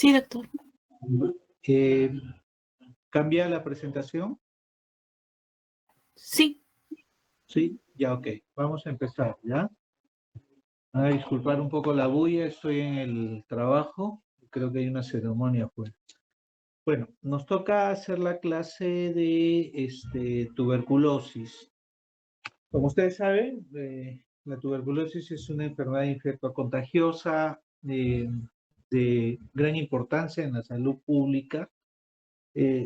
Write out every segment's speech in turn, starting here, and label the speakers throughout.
Speaker 1: Sí, doctor.
Speaker 2: ¿Cambia la presentación?
Speaker 1: Sí.
Speaker 2: Sí, ya, ok. Vamos a empezar, ¿ya? A disculpar un poco la bulla, estoy en el trabajo. Creo que hay una ceremonia afuera. Bueno, nos toca hacer la clase de tuberculosis. Como ustedes saben, la tuberculosis es una enfermedad infectocontagiosa de gran importancia en la salud pública,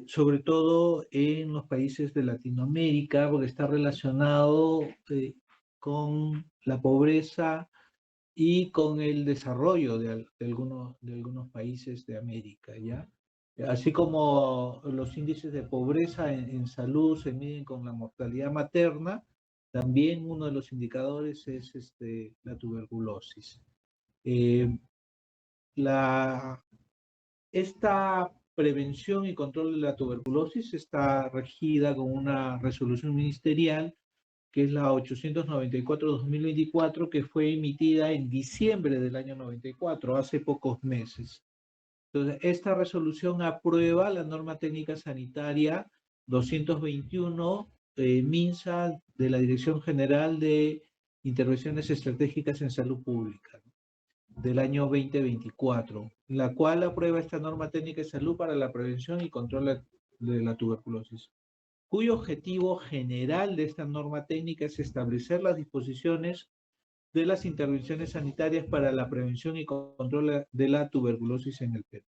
Speaker 2: sobre todo en los países de Latinoamérica, porque está relacionado con la pobreza y con el desarrollo de algunos países de América, ¿ya? Así como los índices de pobreza en salud se miden con la mortalidad materna, también uno de los indicadores es la tuberculosis. Eh, la, esta prevención y control de la tuberculosis está regida con una resolución ministerial que es la 894-2024, que fue emitida en diciembre del año 94, hace pocos meses. Entonces, esta resolución aprueba la norma técnica sanitaria 221 MINSA de la Dirección General de Intervenciones Estratégicas en Salud Pública del año 2024, la cual aprueba esta norma técnica de salud para la prevención y control de la tuberculosis, cuyo objetivo general de esta norma técnica es establecer las disposiciones de las intervenciones sanitarias para la prevención y control de la tuberculosis en el Perú.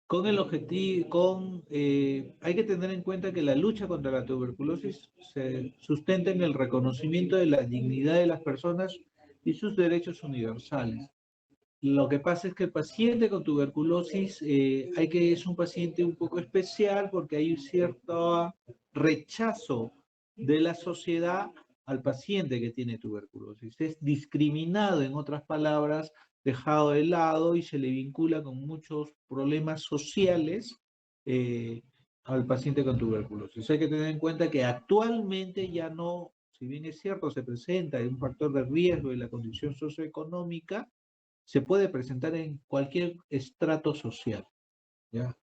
Speaker 2: Con el objetivo, hay que tener en cuenta que la lucha contra la tuberculosis se sustenta en el reconocimiento de la dignidad de las personas y sus derechos universales. Lo que pasa es que el paciente con tuberculosis es un paciente un poco especial porque hay un cierto rechazo de la sociedad al paciente que tiene tuberculosis. Es discriminado, en otras palabras, dejado de lado y se le vincula con muchos problemas sociales al paciente con tuberculosis. Hay que tener en cuenta que actualmente ya no, si bien es cierto, se presenta un factor de riesgo de la condición socioeconómica, se puede presentar en cualquier estrato social, ¿ya?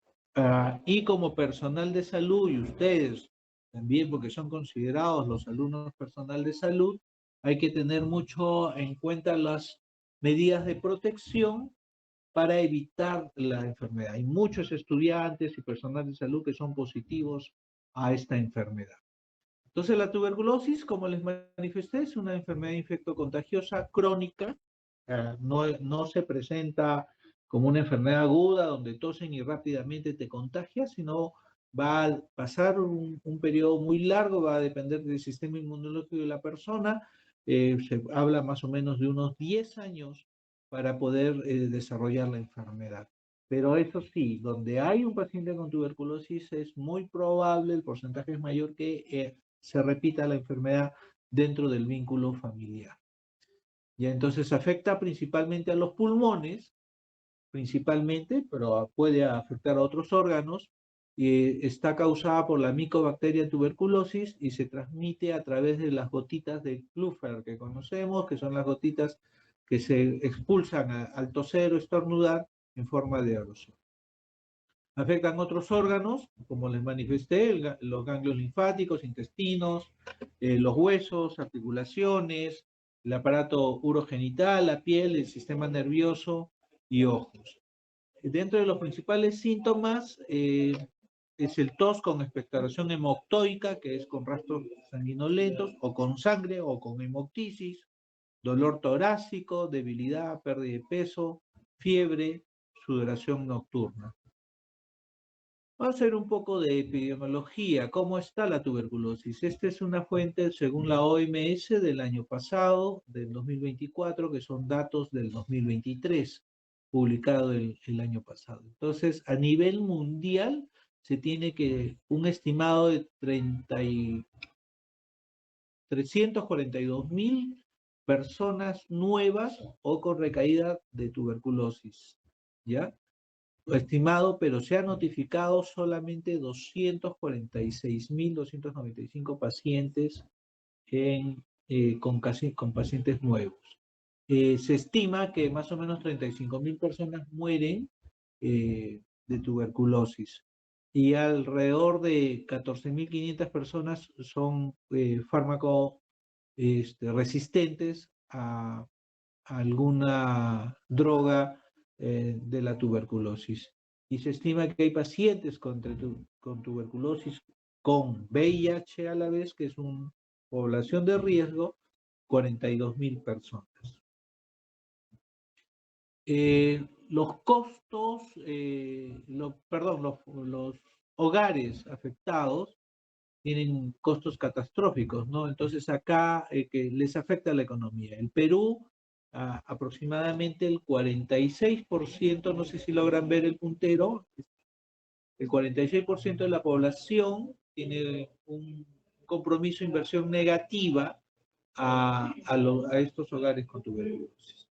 Speaker 2: Y como personal de salud, y ustedes también, porque son considerados los alumnos personal de salud, hay que tener mucho en cuenta las medidas de protección para evitar la enfermedad. Hay muchos estudiantes y personal de salud que son positivos a esta enfermedad. Entonces, la tuberculosis, como les manifesté, es una enfermedad infectocontagiosa crónica. No se presenta como una enfermedad aguda donde tosen y rápidamente te contagias, sino va a pasar un periodo muy largo, va a depender del sistema inmunológico de la persona. Se habla más o menos de unos 10 años para poder desarrollar la enfermedad. Pero eso sí, donde hay un paciente con tuberculosis es muy probable, el porcentaje es mayor que se repita la enfermedad dentro del vínculo familiar. Y entonces afecta principalmente a los pulmones, principalmente, pero puede afectar a otros órganos. Está causada por la micobacteria tuberculosis y se transmite a través de las gotitas de Cluffer que conocemos, que son las gotitas que se expulsan al toser o estornudar en forma de aerosol. Afectan otros órganos, como les manifesté, los ganglios linfáticos, intestinos, los huesos, articulaciones, el aparato urogenital, la piel, el sistema nervioso y ojos. Dentro de los principales síntomas es el tos con expectoración hemoctoica, que es con rastros sanguinolentos, o con sangre, o con hemoptisis, dolor torácico, debilidad, pérdida de peso, fiebre, sudoración nocturna. Vamos a ver un poco de epidemiología. ¿Cómo está la tuberculosis? Esta es una fuente, según la OMS, del año pasado, del 2024, que son datos del 2023, publicado el año pasado. Entonces, a nivel mundial, se tiene que un estimado de 342.000 personas nuevas o con recaída de tuberculosis, ¿ya? Estimado, pero se han notificado solamente 246.295 pacientes con pacientes nuevos. Se estima que más o menos 35.000 personas mueren de tuberculosis. Y alrededor de 14.500 personas son fármaco resistentes a alguna droga de la tuberculosis. Y se estima que hay pacientes con tuberculosis con VIH a la vez, que es una población de riesgo, 42.000 personas. Los costos, los hogares afectados tienen costos catastróficos, ¿no? Entonces acá que les afecta la economía. El Perú, aproximadamente el 46%, no sé si logran ver el puntero, el 46% de la población tiene un compromiso de inversión negativa a estos hogares con tuberculosis.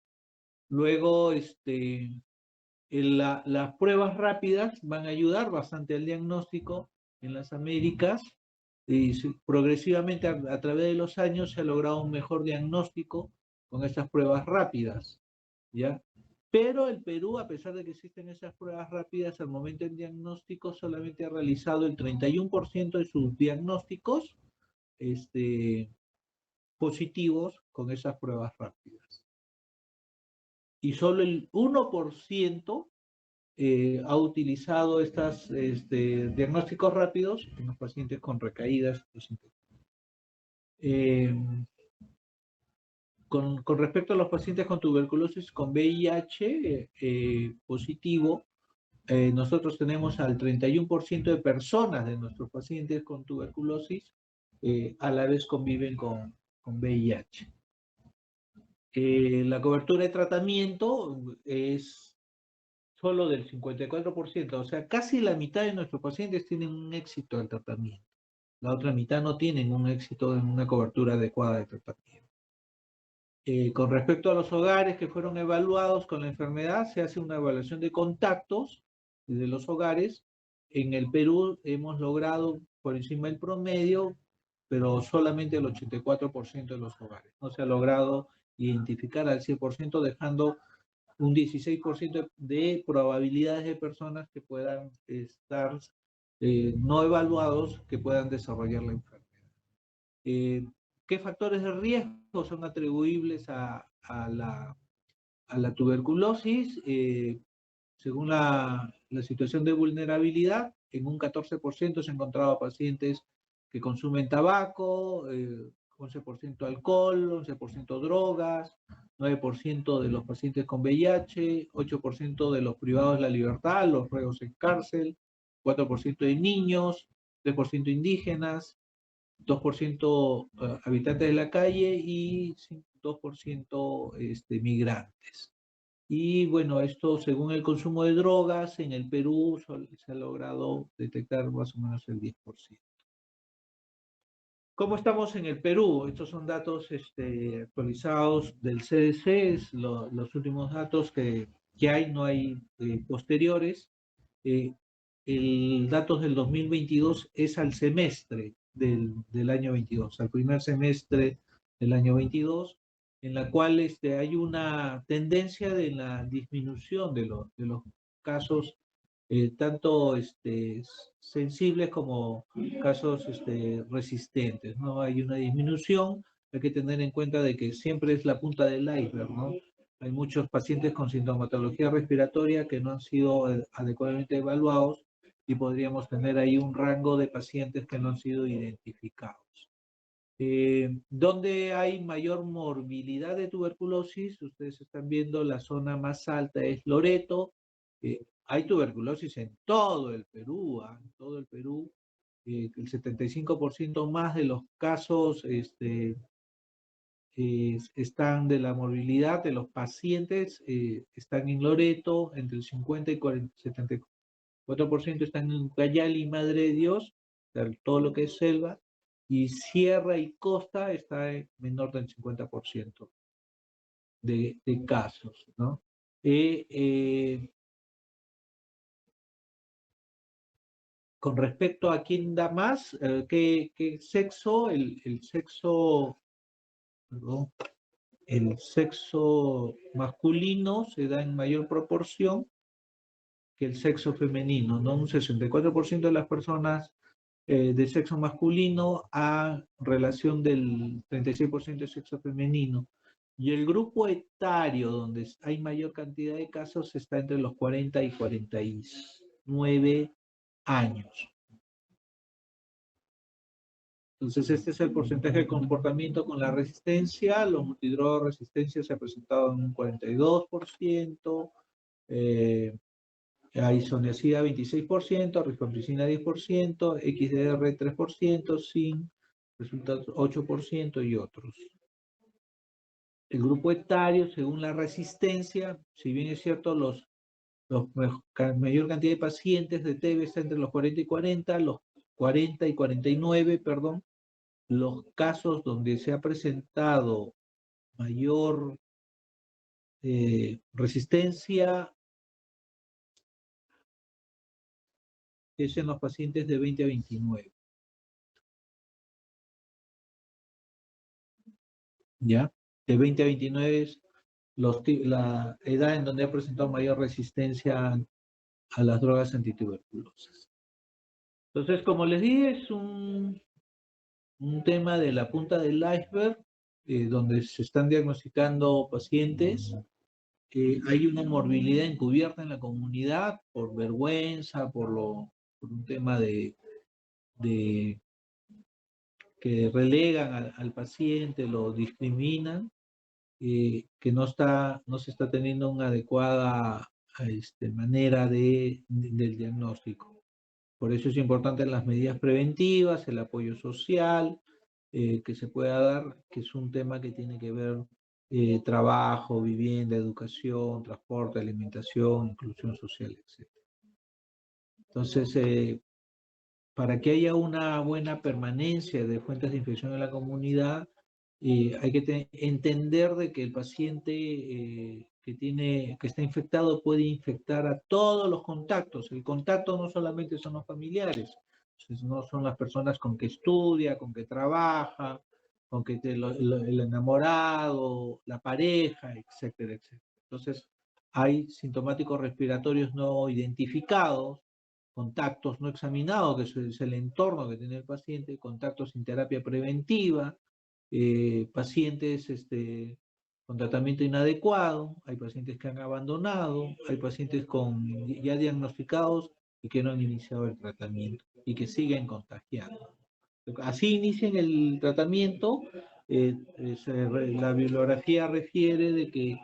Speaker 2: Luego, las pruebas rápidas van a ayudar bastante al diagnóstico en las Américas. Y progresivamente a través de los años se ha logrado un mejor diagnóstico con estas pruebas rápidas, ¿ya? Pero el Perú, a pesar de que existen esas pruebas rápidas, al momento del diagnóstico solamente ha realizado el 31% de sus diagnósticos positivos con esas pruebas rápidas. Y solo el 1% ha utilizado estos diagnósticos rápidos en los pacientes con recaídas. Con respecto a los pacientes con tuberculosis con VIH positivo, nosotros tenemos al 31% de personas de nuestros pacientes con tuberculosis a la vez conviven con VIH. La cobertura de tratamiento es solo del 54%, o sea, casi la mitad de nuestros pacientes tienen un éxito del tratamiento. La otra mitad no tienen un éxito en una cobertura adecuada de tratamiento. Con respecto a los hogares que fueron evaluados con la enfermedad, se hace una evaluación de contactos de los hogares. En el Perú hemos logrado por encima del promedio, pero solamente el 84% de los hogares. No se ha logrado identificar al 100%, dejando un 16% de probabilidades de personas que puedan estar no evaluados, que puedan desarrollar la enfermedad. ¿Qué factores de riesgo son atribuibles a la tuberculosis? Según la situación de vulnerabilidad, en un 14% se encontraba pacientes que consumen tabaco, 11% alcohol, 11% drogas, 9% de los pacientes con VIH, 8% de los privados de la libertad, los reos en cárcel, 4% de niños, 3% indígenas, 2% habitantes de la calle y 2% migrantes. Y bueno, esto según el consumo de drogas en el Perú se ha logrado detectar más o menos el 10%. ¿Cómo estamos en el Perú? Estos son datos actualizados del CDC, los últimos datos que hay, no hay posteriores. El datos del 2022 es al semestre del año 22, al primer semestre del año 22, en la cual hay una tendencia de la disminución de los casos, tanto sensibles como casos resistentes, ¿no? Hay una disminución, hay que tener en cuenta de que siempre es la punta del iceberg, ¿no? Hay muchos pacientes con sintomatología respiratoria que no han sido adecuadamente evaluados y podríamos tener ahí un rango de pacientes que no han sido identificados. ¿Dónde hay mayor morbilidad de tuberculosis? Ustedes están viendo la zona más alta es Loreto. Hay tuberculosis en todo el Perú, en todo el Perú. El 75% más de los casos están de la morbilidad de los pacientes, están en Loreto, entre el 50 y 74% están en Ucayali y Madre de Dios, todo lo que es selva, y sierra y costa está en menor del 50% de casos, ¿no? Con respecto a quién da más, ¿qué sexo? El sexo, perdón, el sexo masculino se da en mayor proporción, que el sexo femenino, ¿no? Un 64% de las personas de sexo masculino a relación del 36% de sexo femenino. Y el grupo etario donde hay mayor cantidad de casos está entre los 40 y 49 años. Entonces, este es el porcentaje de comportamiento con la resistencia. Los multidrogas resistencia se ha presentado en un 42%, isoniazida 26%, rifampicina 10%, XDR 3%, SIN resultados 8% y otros. El grupo etario, según la resistencia, si bien es cierto, mayor cantidad de pacientes de TB está entre los 40 y 40, los 40 y 49, perdón, los casos donde se ha presentado mayor resistencia es en los pacientes de 20 a 29. ¿Ya? De 20 a 29 es la edad en donde ha presentado mayor resistencia a las drogas antituberculosas. Entonces, como les dije, es un tema de la punta del iceberg, donde se están diagnosticando pacientes. Hay una morbilidad encubierta en la comunidad por vergüenza, por un tema de que relegan al paciente, lo discriminan, que no se está teniendo una adecuada manera del diagnóstico. Por eso es importante las medidas preventivas, el apoyo social que se pueda dar, que es un tema que tiene que ver trabajo, vivienda, educación, transporte, alimentación, inclusión social, etc. Entonces, para que haya una buena permanencia de fuentes de infección en la comunidad, hay que entender de que el paciente que está infectado puede infectar a todos los contactos. El contacto no solamente son los familiares, no son las personas con que estudia, con que trabaja, con que el enamorado, la pareja, etcétera, etcétera. Entonces, hay sintomáticos respiratorios no identificados, contactos no examinados, que es el entorno que tiene el paciente, contactos sin terapia preventiva, pacientes con tratamiento inadecuado, hay pacientes que han abandonado, hay pacientes ya diagnosticados y que no han iniciado el tratamiento y que siguen contagiando. Así inician el tratamiento, la bibliografía refiere de que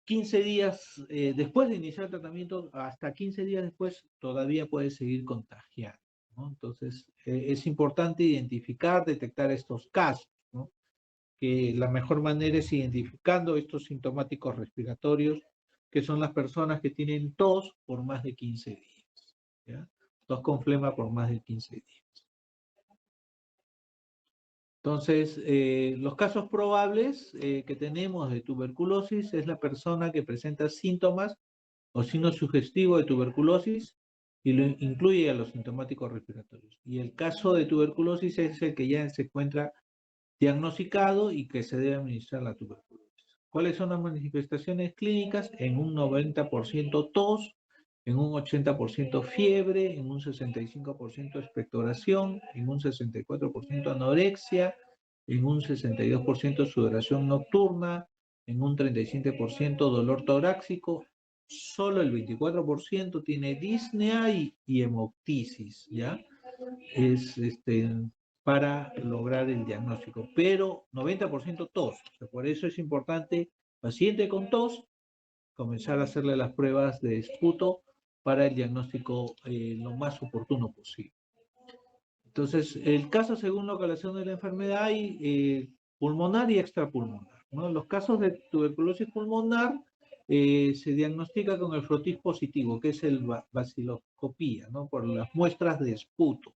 Speaker 2: 15 días después de iniciar el tratamiento, hasta 15 días después, todavía puede seguir contagiando, ¿no? Entonces, es importante identificar, detectar estos casos, ¿no? Que la mejor manera es identificando estos sintomáticos respiratorios, que son las personas que tienen tos por más de 15 días, ¿ya? Tos con flema por más de 15 días. Entonces, los casos probables que tenemos de tuberculosis es la persona que presenta síntomas o signo sugestivo de tuberculosis y lo incluye a los sintomáticos respiratorios. Y el caso de tuberculosis es el que ya se encuentra diagnosticado y que se debe administrar la tuberculosis. ¿Cuáles son las manifestaciones clínicas? En un 90% tos, en un 80% fiebre, en un 65% expectoración, en un 64% anorexia, en un 62% sudoración nocturna, en un 37% dolor torácico, solo el 24% tiene disnea y hemoptisis, ¿ya? Es para lograr el diagnóstico, pero 90% tos. O sea, por eso es importante, paciente con tos, comenzar a hacerle las pruebas de esputo para el diagnóstico lo más oportuno posible. Entonces, el caso según localización de la enfermedad hay pulmonar y extrapulmonar, ¿no? Los casos de tuberculosis pulmonar se diagnostica con el frotis positivo, que es el baciloscopía, ¿no? Por las muestras de esputo.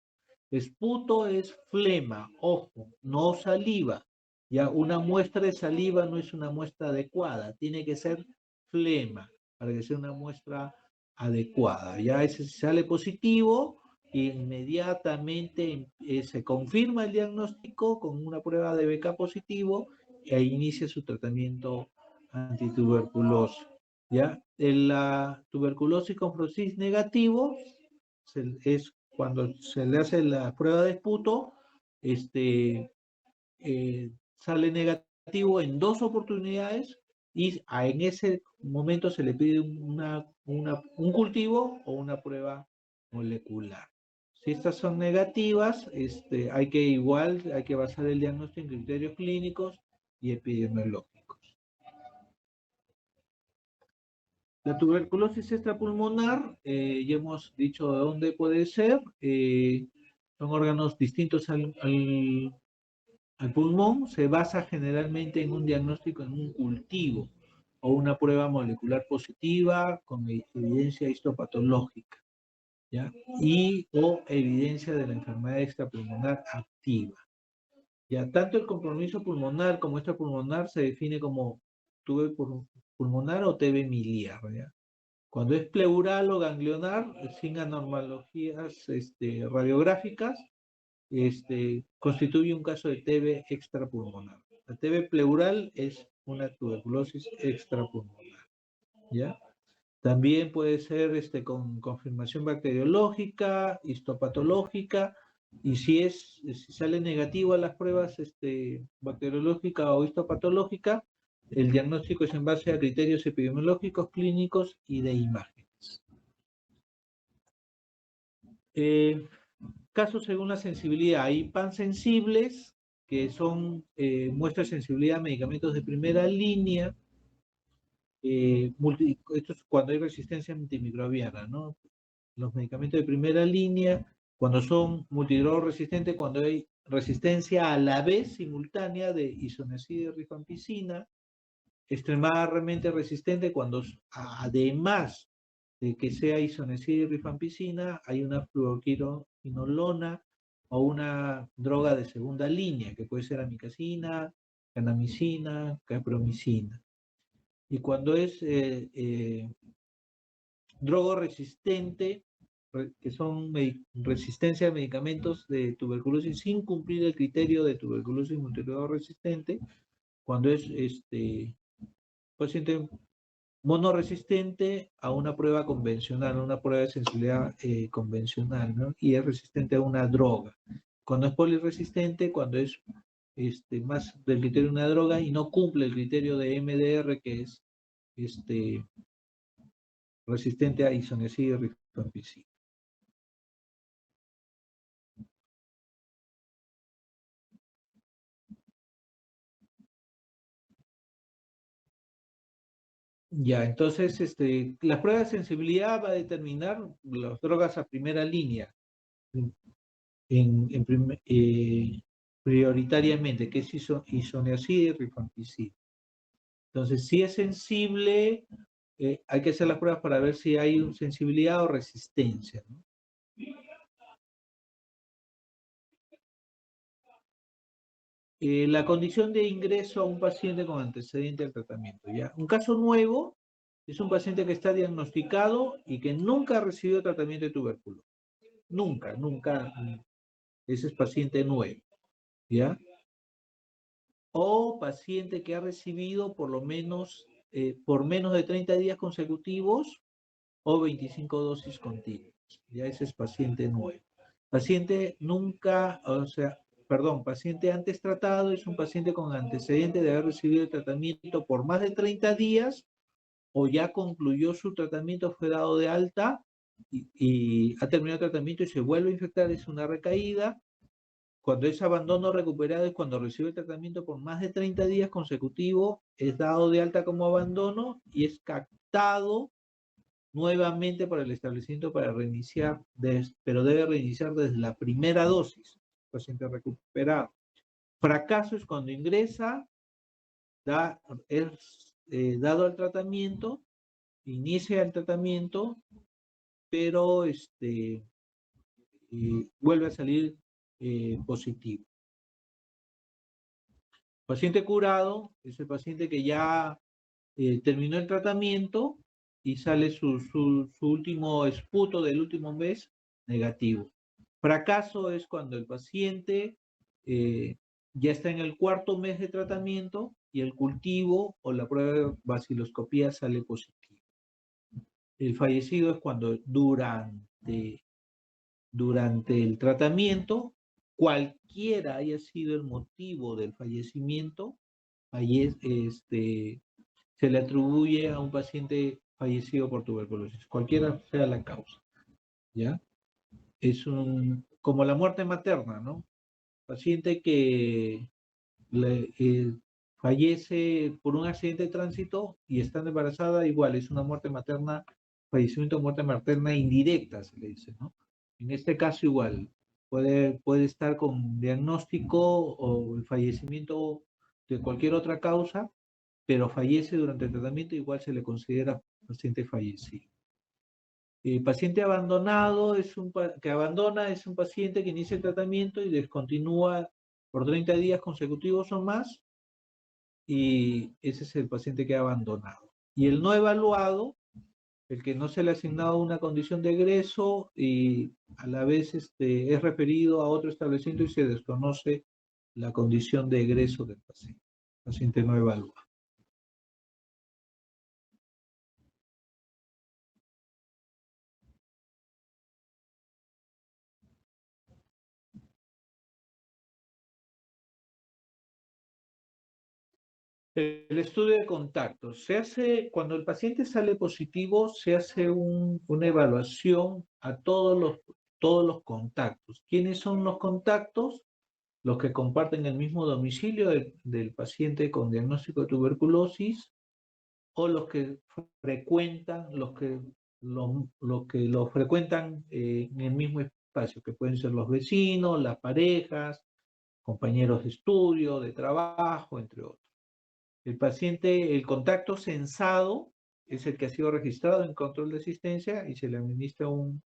Speaker 2: Esputo es flema, ojo, no saliva. Ya una muestra de saliva no es una muestra adecuada, tiene que ser flema para que sea una muestra adecuada. Ya ese sale positivo, inmediatamente se confirma el diagnóstico con una prueba de BK positivo e inicia su tratamiento antituberculoso. ¿Ya? la tuberculosis con fluosis negativo es cuando se le hace la prueba de esputo, sale negativo en 2 oportunidades y en ese momento se le pide un cultivo o una prueba molecular. Si estas son negativas, hay que basar el diagnóstico en criterios clínicos y epidemiológicos. La tuberculosis extrapulmonar, ya hemos dicho de dónde puede ser, son órganos distintos al pulmón, se basa generalmente en un diagnóstico en un cultivo o una prueba molecular positiva con evidencia histopatológica, ¿ya? Y o evidencia de la enfermedad extrapulmonar activa. Ya, tanto el compromiso pulmonar como extrapulmonar se define como tuve pulmonar o TB miliar, ¿ya? Cuando es pleural o ganglionar, sin anormalías radiográficas, constituye un caso de TB extrapulmonar. La TB pleural es una tuberculosis extrapulmonar, ¿ya? También puede ser con confirmación bacteriológica, histopatológica, y si sale negativo a las pruebas bacteriológica o histopatológica, el diagnóstico es en base a criterios epidemiológicos, clínicos y de imágenes. Casos según la sensibilidad. Hay pansensibles, que son muestras de sensibilidad a medicamentos de primera línea. Esto es cuando hay resistencia antimicrobiana, ¿no? Los medicamentos de primera línea, cuando son multidroga resistentes, cuando hay resistencia a la vez simultánea de isoniazida y rifampicina, extremadamente resistente cuando además de que sea isoniazida y rifampicina, hay una fluoroquinolona o una droga de segunda línea, que puede ser amicacina, kanamicina, capromicina. Y cuando es drogoresistente, que son resistencia a medicamentos de tuberculosis sin cumplir el criterio de tuberculosis multidrogoresistente, cuando es paciente monoresistente a una prueba convencional, una prueba de sensibilidad convencional, ¿no? Y es resistente a una droga. Cuando es poliresistente, cuando es más del criterio de una droga y no cumple el criterio de MDR, que es resistente a isoniazida y rifampicina. Ya, entonces, la prueba de sensibilidad va a determinar las drogas a primera línea, prioritariamente, que es isoniazida y rifampicina. Entonces, si es sensible, hay que hacer las pruebas para ver si hay sensibilidad o resistencia, ¿no? La condición de ingreso a un paciente con antecedente al tratamiento, ¿ya? Un caso nuevo es un paciente que está diagnosticado y que nunca ha recibido tratamiento de tuberculosis. Nunca, nunca. Ese es paciente nuevo, ¿ya? O paciente que ha recibido por lo menos, por menos de 30 días consecutivos o 25 dosis continuas. Ya ese es paciente nuevo. Paciente nunca, o sea, perdón, paciente antes tratado es un paciente con antecedente de haber recibido el tratamiento por más de 30 días o ya concluyó su tratamiento, fue dado de alta y ha terminado el tratamiento y se vuelve a infectar, es una recaída. Cuando es abandono recuperado es cuando recibe el tratamiento por más de 30 días consecutivos, es dado de alta como abandono y es captado nuevamente para el establecimiento para reiniciar, pero debe reiniciar desde la primera dosis, paciente recuperado. Fracaso es cuando ingresa, es dado al tratamiento, inicia el tratamiento, pero vuelve a salir positivo. Paciente curado es el paciente que ya terminó el tratamiento y sale su último esputo del último mes negativo. Fracaso es cuando el paciente ya está en el 4.º mes de tratamiento y el cultivo o la prueba de baciloscopía sale positivo. El fallecido es cuando durante el tratamiento, cualquiera haya sido el motivo del fallecimiento, se le atribuye a un paciente fallecido por tuberculosis, cualquiera sea la causa, ¿ya? Como la muerte materna, ¿no? Paciente que fallece por un accidente de tránsito y estando embarazada, igual es una muerte materna, fallecimiento o muerte materna indirecta, se le dice, ¿no? En este caso igual, puede estar con diagnóstico o el fallecimiento de cualquier otra causa, pero fallece durante el tratamiento, igual se le considera paciente fallecido. El paciente abandonado que abandona es un paciente que inicia el tratamiento y descontinúa por 30 días consecutivos o más, y ese es el paciente que ha abandonado. Y el no evaluado, el que no se le ha asignado una condición de egreso y a la vez es referido a otro establecimiento y se desconoce la condición de egreso del paciente no evaluado. El estudio de contactos. Cuando el paciente sale positivo, se hace una evaluación a todos los contactos. ¿Quiénes son los contactos? Los que comparten el mismo domicilio del paciente con diagnóstico de tuberculosis, o los que frecuentan, los que lo frecuentan en el mismo espacio, que pueden ser los vecinos, las parejas, compañeros de estudio, de trabajo, entre otros. El contacto censado es el que ha sido registrado en control de asistencia y se le administra un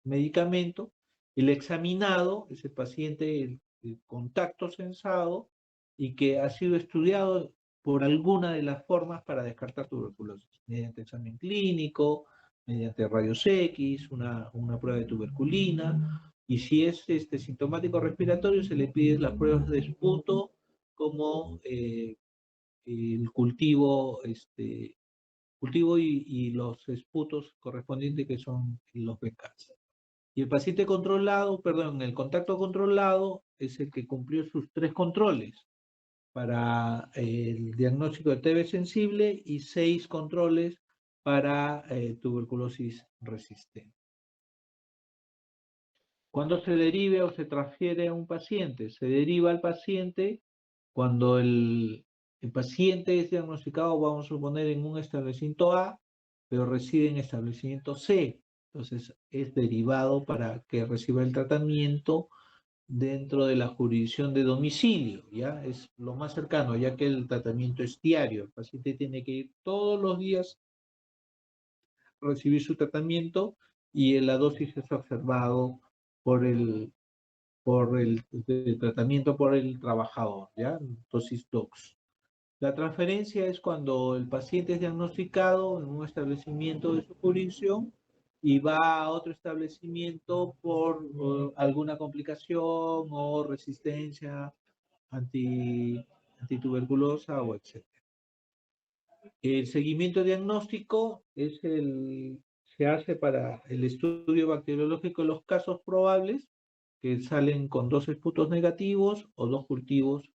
Speaker 2: medicamento. El examinado es el paciente, el contacto censado y que ha sido estudiado por alguna de las formas para descartar tuberculosis, mediante examen clínico, mediante rayos X, una prueba de tuberculina, y si es sintomático respiratorio, se le piden las pruebas de esputo como el cultivo y los esputos correspondientes que son los BCAS. Y el paciente controlado, perdón, el contacto controlado es el que cumplió sus 3 controles para el diagnóstico de TB sensible y 6 controles para tuberculosis resistente. ¿Cuándo se derive o se transfiere a un paciente? Se deriva al paciente cuando el paciente es diagnosticado, vamos a suponer, en un establecimiento A, pero reside en establecimiento C. Entonces es derivado para que reciba el tratamiento dentro de la jurisdicción de domicilio, ¿ya? Es lo más cercano, ya que el tratamiento es diario. El paciente tiene que ir todos los días a recibir su tratamiento y la dosis es observado por el tratamiento por el trabajador, ¿ya? Dosis DOX. La transferencia es cuando el paciente es diagnosticado en un establecimiento de su jurisdicción y va a otro establecimiento por alguna complicación o resistencia antituberculosa o etc. El seguimiento diagnóstico se hace para el estudio bacteriológico de los casos probables que salen con 2 esputos negativos o 2 cultivos,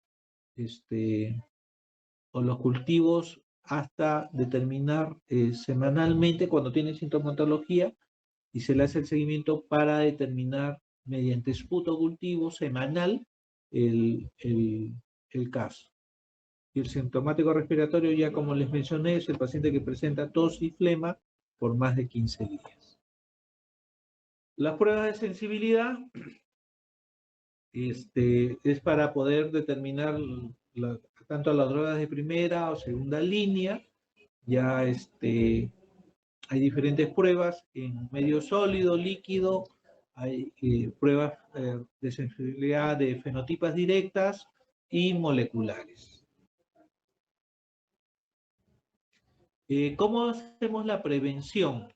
Speaker 2: o los cultivos hasta determinar semanalmente cuando tiene sintomatología y se le hace el seguimiento para determinar mediante esputo cultivo semanal el caso. Y el sintomático respiratorio, ya como les mencioné, es el paciente que presenta tos y flema por más de 15 días. Las pruebas de sensibilidad es para poder determinar tanto las drogas de primera o segunda línea. Ya hay diferentes pruebas en medio sólido, líquido, hay pruebas de sensibilidad de fenotipas directas y moleculares. ¿Cómo hacemos la prevención?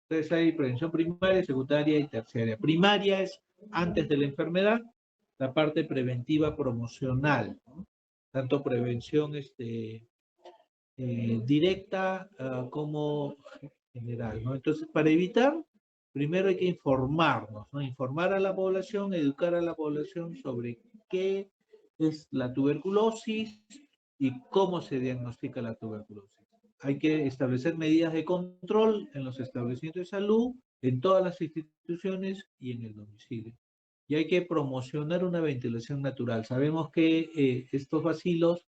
Speaker 2: Entonces hay prevención primaria, secundaria y terciaria. Primaria es antes de la enfermedad, la parte preventiva promocional, ¿no? Tanto prevención directa como general, ¿no? Entonces, para evitar, primero hay que informarnos, ¿no? Informar a la población, educar a la población sobre qué es la tuberculosis y cómo se diagnostica la tuberculosis. Hay que establecer medidas de control en los establecimientos de salud, en todas las instituciones y en el domicilio. Y hay que promocionar una ventilación natural. Sabemos que estos bacilos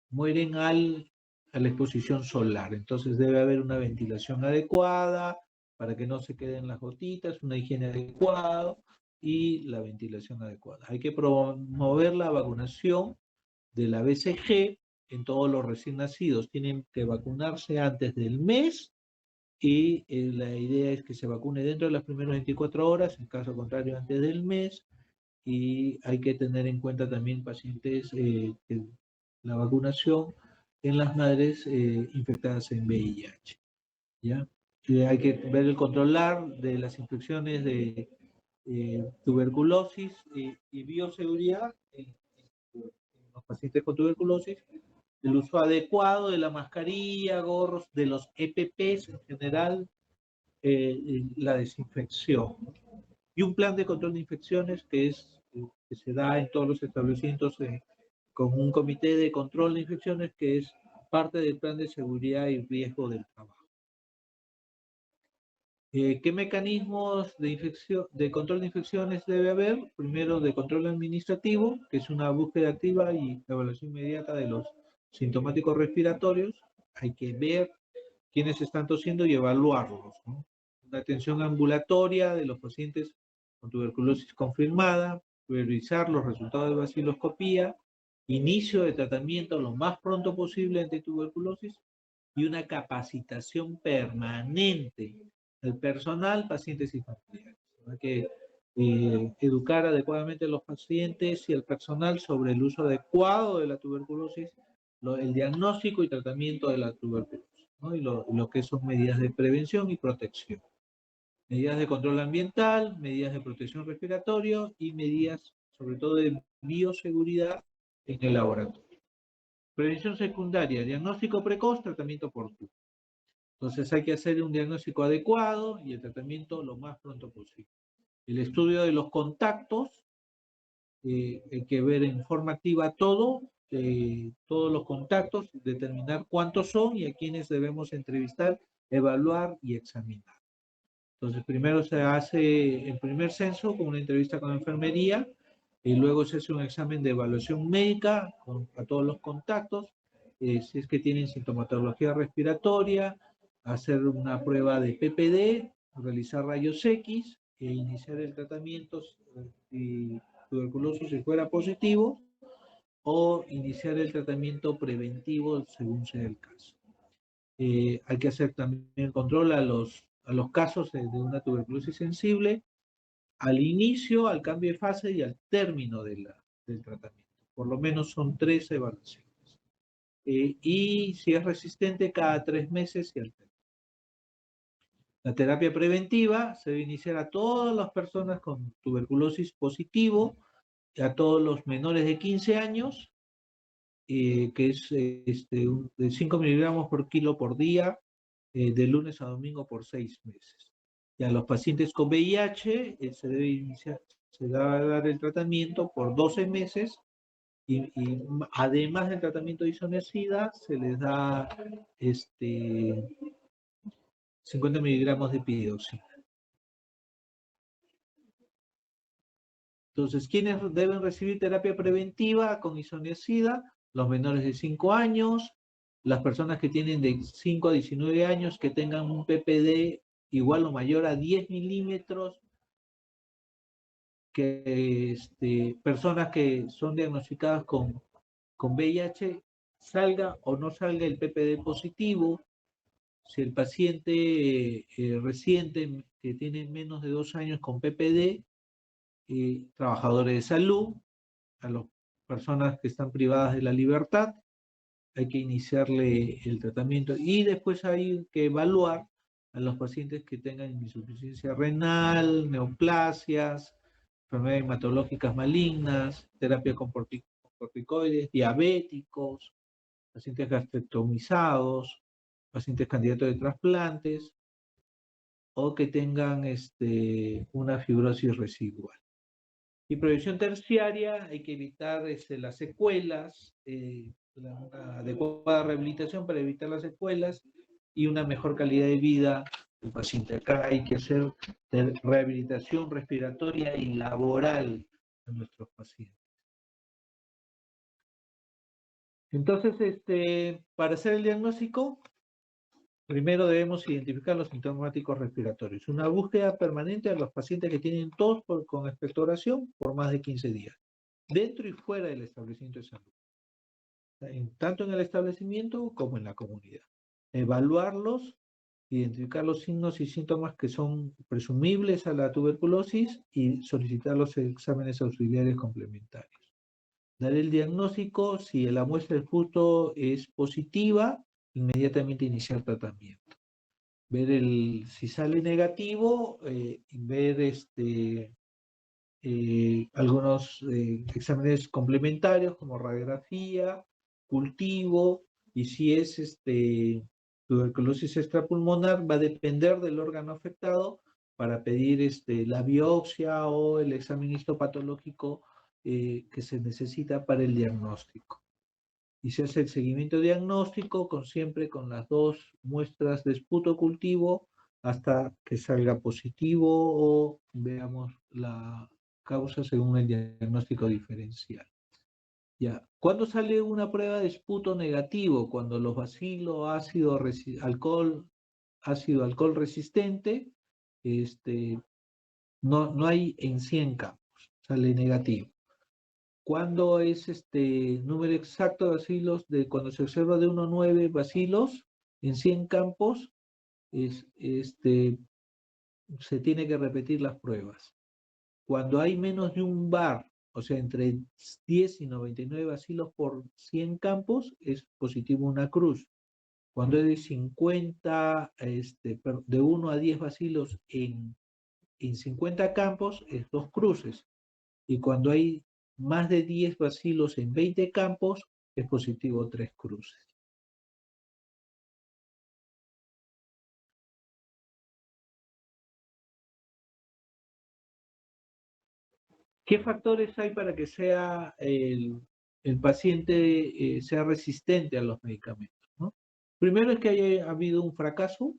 Speaker 2: mueren a la exposición solar, entonces debe haber una ventilación adecuada para que no se queden las gotitas, una higiene adecuada y la ventilación adecuada. Hay que promover la vacunación de la BCG en todos los recién nacidos. Tienen que vacunarse antes del mes y la idea es que se vacune dentro de las primeras 24 horas, en caso contrario antes del mes, y hay que tener en cuenta también pacientes, la vacunación en las madres infectadas en VIH, ¿ya? Hay que ver el controlar de las infecciones de tuberculosis y bioseguridad en los pacientes con tuberculosis, el uso adecuado de la mascarilla, gorros, de los EPPs en general, la desinfección. Y un plan de control de infecciones que se da en todos los establecimientos con un comité de control de infecciones que es parte del plan de seguridad y riesgo del trabajo. ¿Qué mecanismos de control de infecciones debe haber? Primero, de control administrativo, que es una búsqueda activa y evaluación inmediata de los sintomáticos respiratorios. Hay que ver quiénes están tosiendo y evaluarlos, ¿no? Una atención ambulatoria de los pacientes con tuberculosis confirmada, priorizar los resultados de vaciloscopía, inicio de tratamiento lo más pronto posible antituberculosis y una capacitación permanente del personal, pacientes y familiares. Hay que educar adecuadamente a los pacientes y al personal sobre el uso adecuado de la tuberculosis, el diagnóstico y tratamiento de la tuberculosis, ¿no? Y lo que son medidas de prevención y protección. Medidas de control ambiental, medidas de protección respiratoria y medidas, sobre todo, de bioseguridad en el laboratorio. Prevención secundaria, diagnóstico precoz, tratamiento oportuno. Entonces hay que hacer un diagnóstico adecuado y el tratamiento lo más pronto posible. El estudio de los contactos, hay que ver en forma activa todos los contactos, determinar cuántos son y a quiénes debemos entrevistar, evaluar y examinar. Entonces primero se hace el primer censo con una entrevista con enfermería y luego se hace un examen de evaluación médica a todos los contactos, si es que tienen sintomatología respiratoria, hacer una prueba de PPD, realizar rayos X e iniciar el tratamiento si tuberculosis si fuera positivo o iniciar el tratamiento preventivo según sea el caso. Hay que hacer también control a los casos de una tuberculosis sensible al inicio, al cambio de fase y al término del tratamiento. Por lo menos son 3 evaluaciones. Y si es resistente, cada 3 meses y al término. La terapia preventiva se debe iniciar a todas las personas con tuberculosis positivo, a todos los menores de 15 años, que es de 5 miligramos por kilo por día, de lunes a domingo por 6 meses. Y a los pacientes con VIH se debe iniciar, se va a dar el tratamiento por 12 meses y además del tratamiento de isoniazida se les da 50 miligramos de piredoxina. Entonces, ¿quiénes deben recibir terapia preventiva con isoniazida? Los menores de 5 años, las personas que tienen de 5 a 19 años que tengan un PPD igual o mayor a 10 milímetros, que personas que son diagnosticadas con VIH, salga o no salga el PPD positivo, si el paciente reciente que tiene menos de 2 años con PPD, trabajadores de salud, a las personas que están privadas de la libertad, hay que iniciarle el tratamiento y después hay que evaluar a los pacientes que tengan insuficiencia renal, neoplasias, enfermedades hematológicas malignas, terapia con corticoides, diabéticos, pacientes gastrectomizados, pacientes candidatos de trasplantes, o que tengan una fibrosis residual. Y prevención terciaria, hay que evitar las secuelas, una adecuada rehabilitación para evitar las secuelas y una mejor calidad de vida del paciente. Acá hay que hacer rehabilitación respiratoria y laboral a nuestros pacientes. Entonces, para hacer el diagnóstico, primero debemos identificar los sintomáticos respiratorios. Una búsqueda permanente a los pacientes que tienen tos con expectoración por más de 15 días, dentro y fuera del establecimiento de salud, tanto en el establecimiento como en la comunidad. Evaluarlos, identificar los signos y síntomas que son presumibles a la tuberculosis y solicitar los exámenes auxiliares complementarios. Dar el diagnóstico, si la muestra del fruto es positiva, inmediatamente iniciar tratamiento. Ver si sale negativo, ver algunos exámenes complementarios como radiografía, cultivo, y si es tuberculosis extrapulmonar, va a depender del órgano afectado para pedir la biopsia o el examen histopatológico que se necesita para el diagnóstico. Y se hace el seguimiento diagnóstico siempre con las 2 muestras de esputo cultivo hasta que salga positivo o veamos la causa según el diagnóstico diferencial. Ya. ¿Cuándo sale una prueba de esputo negativo? Cuando los bacilos ácido alcohol resistente, no hay en 100 campos, sale negativo. ¿Cuándo es número exacto de bacilos? Cuando se observa de 1 a 9 bacilos en 100 campos, se tiene que repetir las pruebas. Cuando hay menos de un bar, o sea, entre 10 y 99 bacilos por 100 campos, es positivo una cruz. Cuando es de 50, de 1 a 10 bacilos en 50 campos, es 2 cruces. Y cuando hay más de 10 bacilos en 20 campos, es positivo 3 cruces. ¿Qué factores hay para que el paciente sea resistente a los medicamentos, ¿no? Primero es que haya habido un fracaso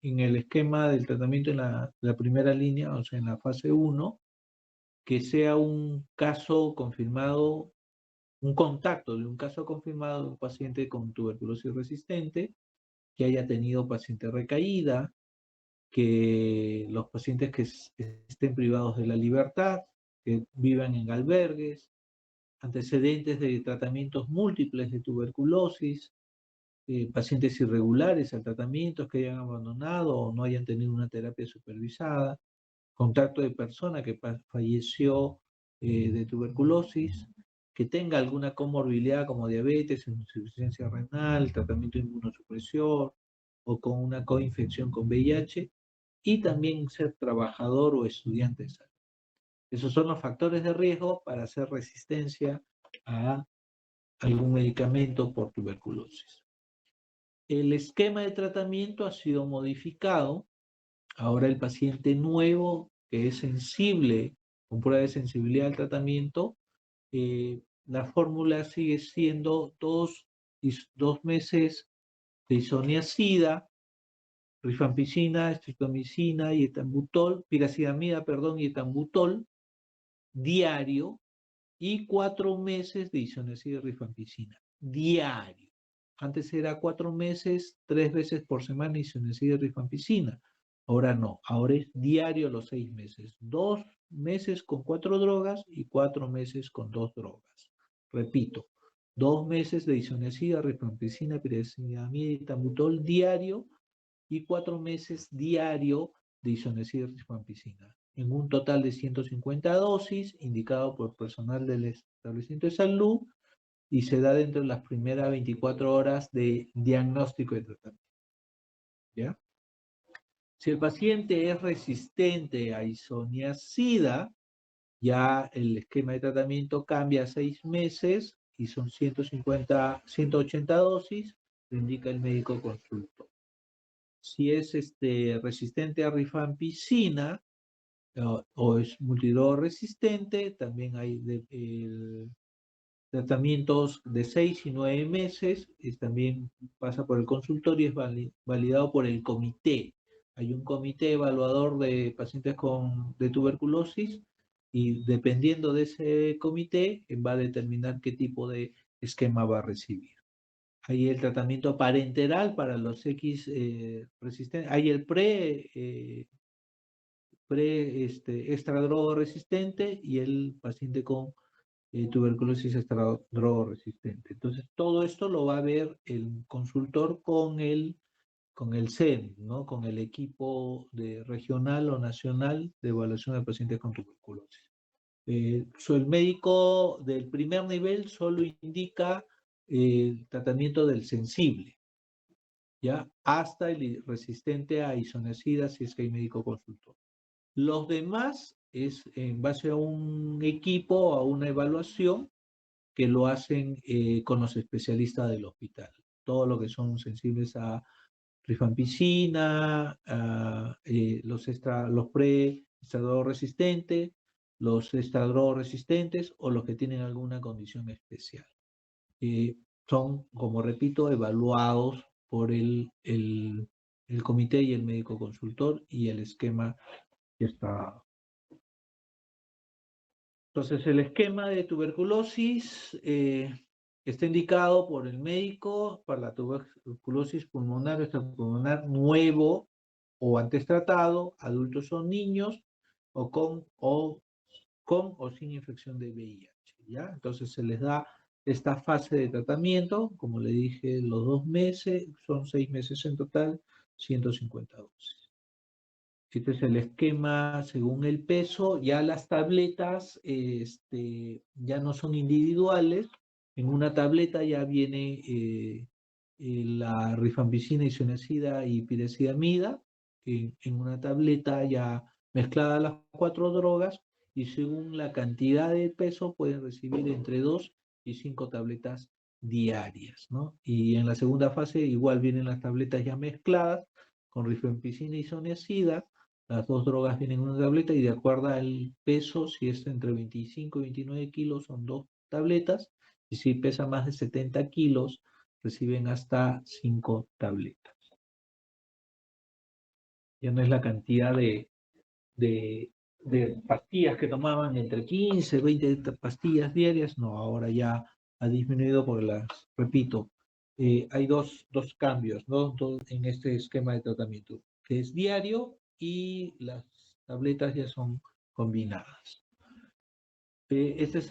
Speaker 2: en el esquema del tratamiento en la primera línea, o sea, en la fase 1, que sea un caso confirmado, un contacto de un caso confirmado de un paciente con tuberculosis resistente, que haya tenido paciente recaída, que los pacientes que estén privados de la libertad, que vivan en albergues, antecedentes de tratamientos múltiples de tuberculosis, pacientes irregulares al tratamiento, que hayan abandonado o no hayan tenido una terapia supervisada, contacto de persona que falleció de tuberculosis, que tenga alguna comorbilidad como diabetes, insuficiencia renal, tratamiento de inmunosupresión o con una coinfección con VIH, y también ser trabajador o estudiante de salud. Esos son los factores de riesgo para hacer resistencia a algún medicamento por tuberculosis. El esquema de tratamiento ha sido modificado. Ahora el paciente nuevo que es sensible, con prueba de sensibilidad al tratamiento, la fórmula sigue siendo 2 meses de isoniazida, rifampicina, estreptomicina y etambutol, piracidamida, perdón, y etambutol diario, y 4 meses de isoniazida y rifampicina diario. Antes era 4 meses, 3 veces por semana isoniazida y rifampicina. Ahora no, ahora es diario los 6 meses. 2 meses con 4 drogas y 4 meses con 2 drogas. Repito, 2 meses de isoniazida, rifampicina, piracidamida y etambutol diario, y 4 meses diario de isoniazida y rifampicina, en un total de 150 dosis, indicado por personal del establecimiento de salud, y se da dentro de las primeras 24 horas de diagnóstico de tratamiento. ¿Ya? Si el paciente es resistente a isoniazida, ya el esquema de tratamiento cambia a 6 meses y son 180 dosis, lo indica el médico consultor. Si es resistente a rifampicina o es multidroga resistente, también hay tratamientos de 6 y 9 meses, también pasa por el consultorio y es validado por el comité. Hay un comité evaluador de pacientes de tuberculosis y dependiendo de ese comité va a determinar qué tipo de esquema va a recibir. Hay el tratamiento parenteral para los X resistentes, hay el extradroga resistente y el paciente con tuberculosis extradroga resistente. Entonces, todo esto lo va a ver el consultor con el CEN, ¿no? Con el equipo regional o nacional de evaluación de pacientes con tuberculosis. El médico del primer nivel solo indica el tratamiento del sensible, ¿ya? Hasta el resistente a isoniazida si es que hay médico consultor. Los demás es en base a un equipo, a una evaluación que lo hacen con los especialistas del hospital. Todo lo que son sensibles a rifampicina, los pre-estradro resistentes, los estradro resistentes o los que tienen alguna condición especial. Son, como repito, evaluados por el comité y el médico consultor y el esquema que está. Entonces, el esquema de tuberculosis está indicado por el médico para la tuberculosis pulmonar o extrapulmonar nuevo o antes tratado, adultos o niños, o con o sin infección de VIH, ¿ya? Entonces se les da esta fase de tratamiento, como le dije, los 2 meses, son 6 meses en total, 150 dosis. Este es el esquema según el peso. Ya las tabletas ya no son individuales. En una tableta ya viene la rifampicina, isoniazida y piresidamida. En una tableta ya mezcladas las 4 drogas y según la cantidad de peso pueden recibir entre 2 y 5 tabletas diarias, ¿no? Y en la segunda fase igual vienen las tabletas ya mezcladas con rifampicina y isoniazida. Las 2 drogas vienen en una tableta y de acuerdo al peso, si es entre 25 y 29 kilos, son 2 tabletas. Y si pesa más de 70 kilos, reciben hasta 5 tabletas. Ya no es la cantidad de pastillas que tomaban, entre 15 y 20 pastillas diarias. No, ahora ya ha disminuido porque repito, hay dos cambios, ¿no? En este esquema de tratamiento, que es diario y las tabletas ya son combinadas. Este es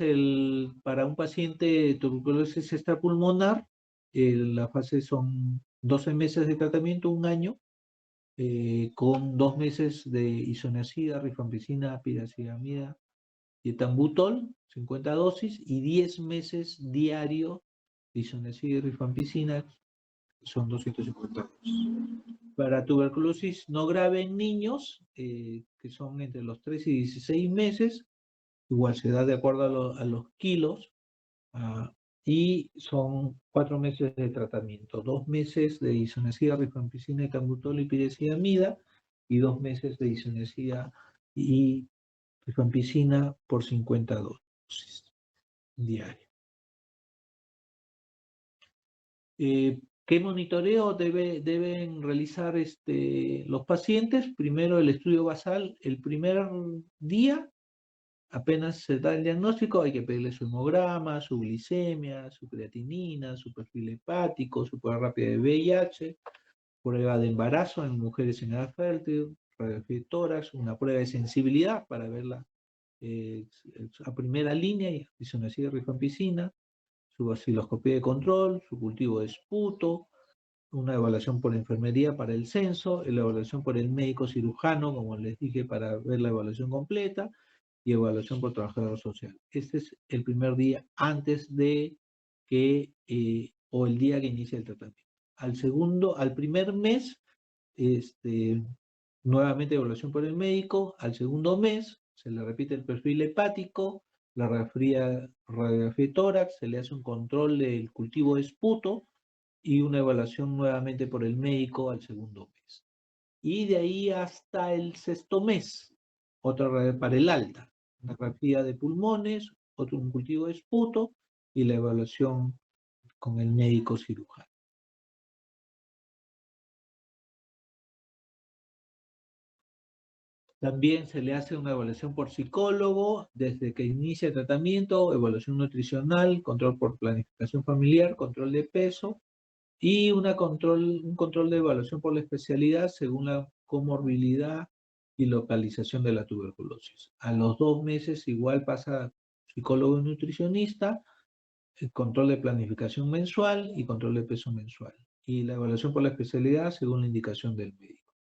Speaker 2: para un paciente de tuberculosis extrapulmonar, la fase son 12 meses de tratamiento, un año, con 2 meses de isoniazida, rifampicina, piresidamida y etambutol, 50 dosis, y 10 meses diario de isoniazida y rifampicina, son 250 dosis. Para tuberculosis no grave en niños, que son entre los 3 y 16 meses, igual se da de acuerdo a los kilos, y son 4 meses de tratamiento, 2 meses de isoniazida, rifampicina, etambutol y piresidamida, y 2 meses de isoniazida y rifampicina por 50 dosis diarias. ¿Qué monitoreo deben realizar los pacientes? Primero el estudio basal, el primer día, apenas se da el diagnóstico, hay que pedirle su hemograma, su glicemia, su creatinina, su perfil hepático, su prueba rápida de VIH, prueba de embarazo en mujeres en edad fértil, radiografía de tórax, una prueba de sensibilidad para verla a primera línea, isoniazida y rifampicina, su vaciloscopía de control, su cultivo de esputo, una evaluación por enfermería para el censo, la evaluación por el médico cirujano, como les dije, para ver la evaluación completa, y evaluación por trabajador social. Este es el primer día antes de que, o el día que inicia el tratamiento. Al primer mes, nuevamente evaluación por el médico. Al segundo mes, se le repite el perfil hepático, la radiografía de tórax, se le hace un control del cultivo de esputo y una evaluación nuevamente por el médico al segundo mes. y de ahí hasta el sexto mes, otra para el alta, una radiografía de pulmones, otro un cultivo de esputo y la evaluación con el médico cirujano. También se le hace una evaluación por psicólogo desde que inicia el tratamiento, evaluación nutricional, control por planificación familiar, control de peso y un control de evaluación por la especialidad según la comorbilidad y localización de la tuberculosis. A los 2 meses igual pasa psicólogo y nutricionista, el control de planificación mensual y control de peso mensual. Y la evaluación por la especialidad según la indicación del médico.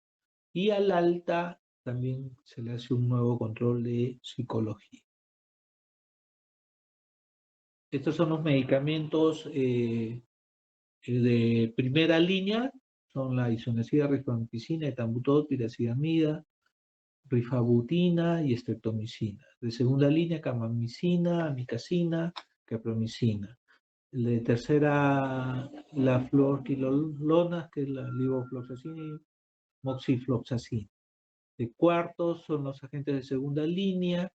Speaker 2: Y al alta también se le hace un nuevo control de psicología. Estos son los medicamentos de primera línea, son la isoniazida, rifampicina, etambutol, piracidamida, rifabutina y streptomicina. De segunda línea, camamicina, amicacina, capromicina. De tercera, la fluorquinolona, que es la levofloxacina y moxifloxacina. De cuarto son los agentes de segunda línea,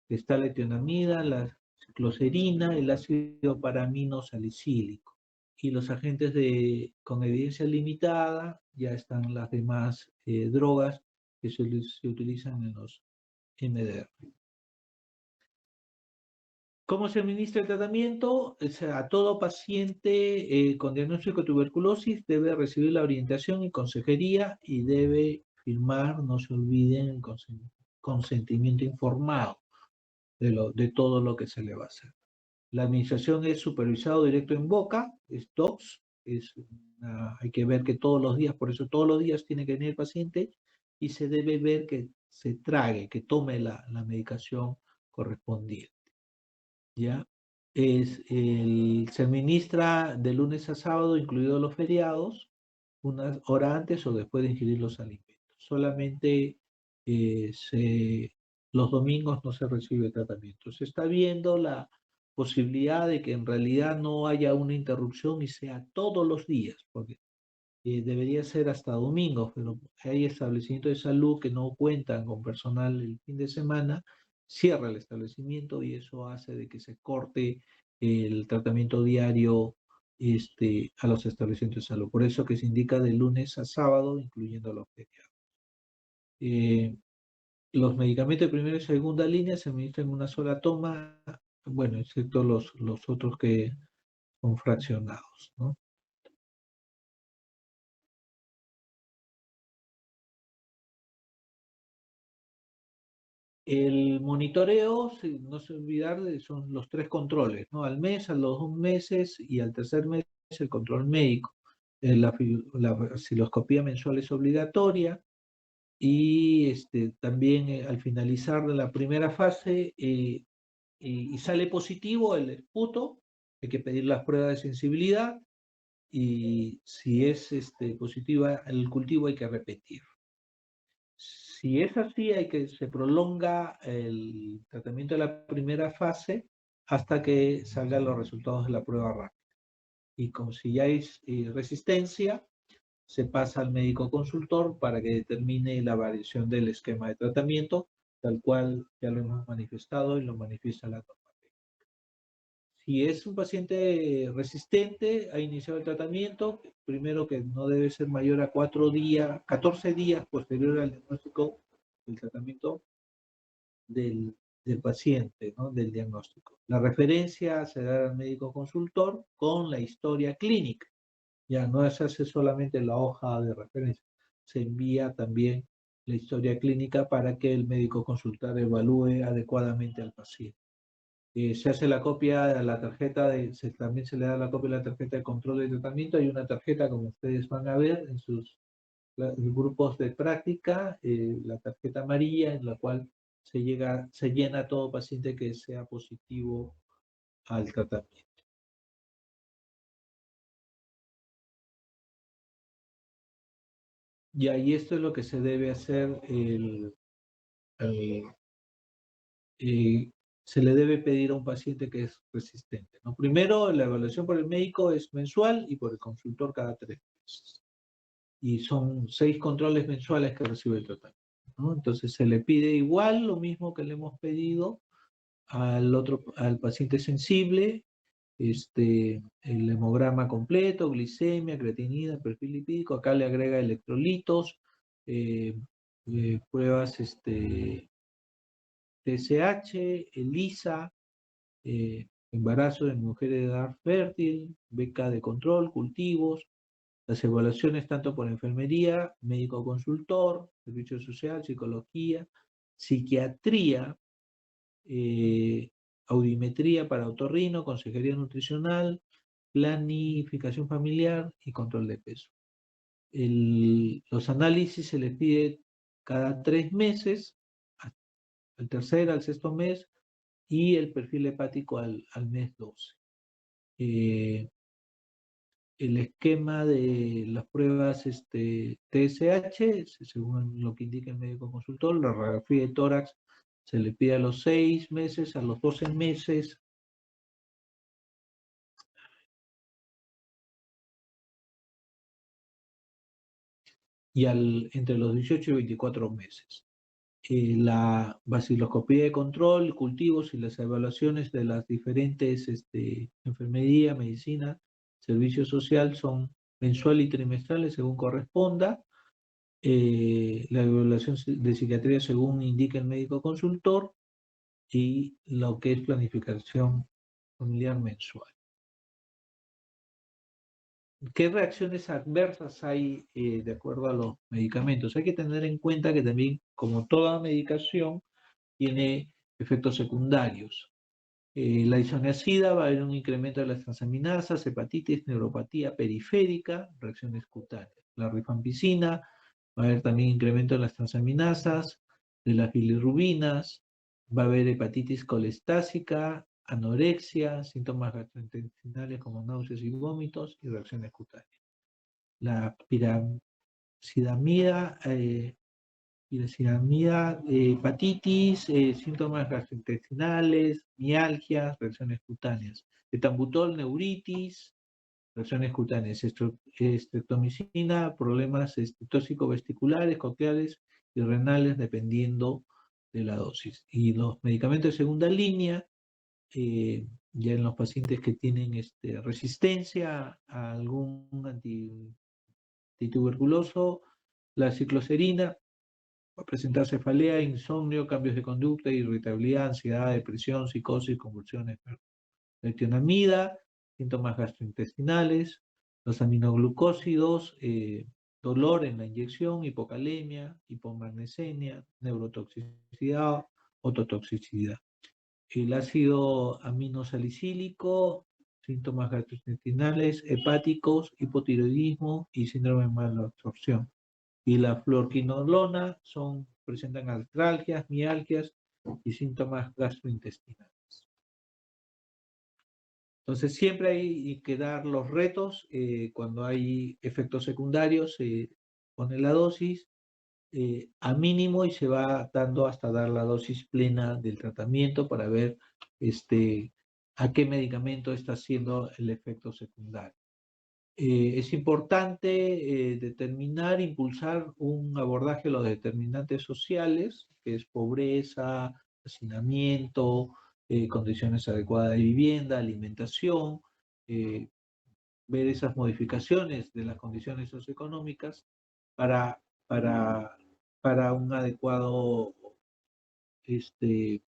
Speaker 2: que está la etionamida, la cicloserina, el ácido paramino-salicílico. Y los agentes con evidencia limitada, ya están las demás drogas que se utilizan en los MDR. ¿Cómo se administra el tratamiento? O sea, a todo paciente con diagnóstico de tuberculosis debe recibir la orientación y consejería y debe firmar, no se olviden, el consentimiento informado de todo lo que se le va a hacer. La administración es supervisado directo en boca, es TOX, hay que ver que todos los días, por eso todos los días tiene que venir el paciente y se debe ver que se trague, que tome la medicación correspondiente. ¿Ya? Se administra de lunes a sábado, incluidos los feriados, una hora antes o después de ingerir los alimentos. Solamente los domingos no se recibe tratamiento. Se está viendo la posibilidad de que en realidad no haya una interrupción y sea todos los días, porque debería ser hasta domingos, pero hay establecimientos de salud que no cuentan con personal el fin de semana, cierra el establecimiento y eso hace de que se corte el tratamiento diario a los establecimientos de salud. Por eso que se indica de lunes a sábado, incluyendo los feriados. Los medicamentos de primera y segunda línea se administran en una sola toma, bueno, excepto los otros que son fraccionados, ¿no? El monitoreo, no se olvidar, son los 3 controles, ¿no? Al mes, a los 2 meses y al tercer mes el control médico. La osciloscopía mensual es obligatoria y también al finalizar la primera fase y sale positivo el esputo, hay que pedir las pruebas de sensibilidad y si es positiva el cultivo hay que repetir. Si es así, se prolonga el tratamiento de la primera fase hasta que salgan los resultados de la prueba rápida. Y como si ya hay resistencia, se pasa al médico consultor para que determine la variación del esquema de tratamiento, tal cual ya lo hemos manifestado y lo manifiesta la norma. Si es un paciente resistente, ha iniciado el tratamiento, primero que no debe ser mayor a 14 días posterior al diagnóstico del tratamiento del paciente, ¿no? Del diagnóstico. La referencia se da al médico consultor con la historia clínica. Ya no se hace solamente la hoja de referencia, se envía también la historia clínica para que el médico consultor evalúe adecuadamente al paciente. Se hace la copia de la tarjeta, también se le da la copia de la tarjeta de control de tratamiento. Hay una tarjeta, como ustedes van a ver en sus grupos de práctica, la tarjeta amarilla, en la cual se llena todo paciente que sea positivo al tratamiento. Y ahí esto es lo que se debe hacer, el, se le debe pedir a un paciente que es resistente, ¿no? Primero, la evaluación por el médico es mensual y por el consultor cada 3 meses. y son 6 controles mensuales que recibe el tratamiento, ¿no? Entonces se le pide igual lo mismo que le hemos pedido al paciente sensible, el hemograma completo, glicemia, creatinina, perfil lipídico, acá le agrega electrolitos, eh, pruebas TSH, ELISA, embarazo de mujeres de edad fértil, beca de control, cultivos, las evaluaciones tanto por enfermería, médico consultor, servicio social, psicología, psiquiatría, eh, audiometría para otorrino, consejería nutricional, planificación familiar y control de peso. Los análisis se les pide cada 3 meses, al tercer, al sexto mes, y el perfil hepático al mes 12. El esquema de las pruebas TSH, según lo que indica el médico consultor, la radiografía de tórax se le pide a los 6 meses, a los 12 meses, y entre los 18 y 24 meses. La vaciloscopía de control, cultivos y las evaluaciones de las diferentes enfermería, medicina, servicio social son mensual y trimestrales según corresponda. La evaluación de psiquiatría según indica el médico consultor y lo que es planificación familiar mensual. ¿Qué reacciones adversas hay de acuerdo a los medicamentos? Hay que tener en cuenta que también, como toda medicación, tiene efectos secundarios. La isoniazida va a haber un incremento de las transaminasas, hepatitis, neuropatía periférica, reacciones cutáneas. La rifampicina va a haber también incremento de las transaminasas, de las bilirrubinas, va a haber hepatitis colestásica, anorexia, síntomas gastrointestinales como náuseas y vómitos y reacciones cutáneas. La piramidamida, hepatitis, síntomas gastrointestinales, mialgias, reacciones cutáneas. Etambutol, neuritis, reacciones cutáneas. Estreptomicina, problemas tóxico-vesticulares, cocleares y renales, dependiendo de la dosis. Y los medicamentos de segunda línea, ya en los pacientes que tienen resistencia a algún antituberculoso, la cicloserina, va a presentar cefalea, insomnio, cambios de conducta, irritabilidad, ansiedad, depresión, psicosis, convulsiones, letionamida, síntomas gastrointestinales, los aminoglucósidos, dolor en la inyección, hipocalemia, hipomagnesemia, neurotoxicidad, ototoxicidad. El ácido aminosalicílico, síntomas gastrointestinales, hepáticos, hipotiroidismo y síndrome de malabsorción. Y la fluorquinolona presentan artralgias, mialgias y síntomas gastrointestinales. Entonces siempre hay que dar los retos, cuando hay efectos secundarios, se pone la dosis a mínimo y se va dando hasta dar la dosis plena del tratamiento para ver a qué medicamento está haciendo el efecto secundario. Es importante determinar, impulsar un abordaje de los determinantes sociales, que es pobreza, hacinamiento, condiciones adecuadas de vivienda, alimentación, eh, ver esas modificaciones de las condiciones socioeconómicas para, para, para un adecuado